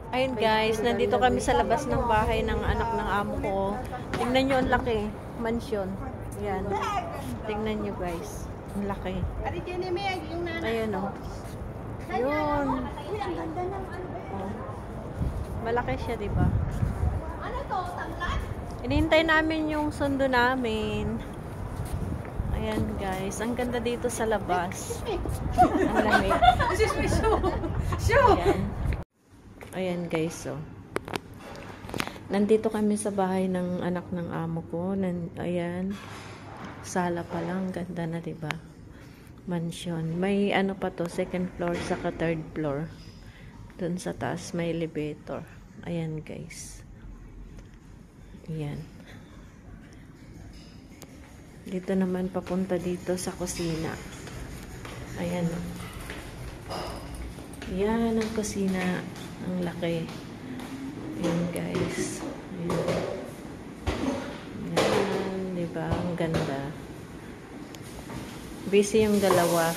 Ayun guys, nandito kami sa labas ng bahay ng anak ng amo ko. Tingnan nyo, ang laki. Mansion. Ayan. Tingnan nyo guys. Ang laki. Ayun o. Yun. Oh. Malaki siya, diba? Inihintay namin yung sundo namin. Ayan guys. Ang ganda dito sa labas. Ang lamig. Ayan. Ayan guys, so. Nandito kami sa bahay ng anak ng amo ko. Ayan. Sala pa lang. Ganda na, diba? Mansion. May ano pa to, second floor saka third floor. Doon sa taas may elevator. Ayan guys. Ayan. Dito naman papunta dito sa kusina. Ayan. Ayan ang kusina. Ang laki. Ayan guys. Ayan. Ayan. Diba? Ang ganda. Busy yung dalawa.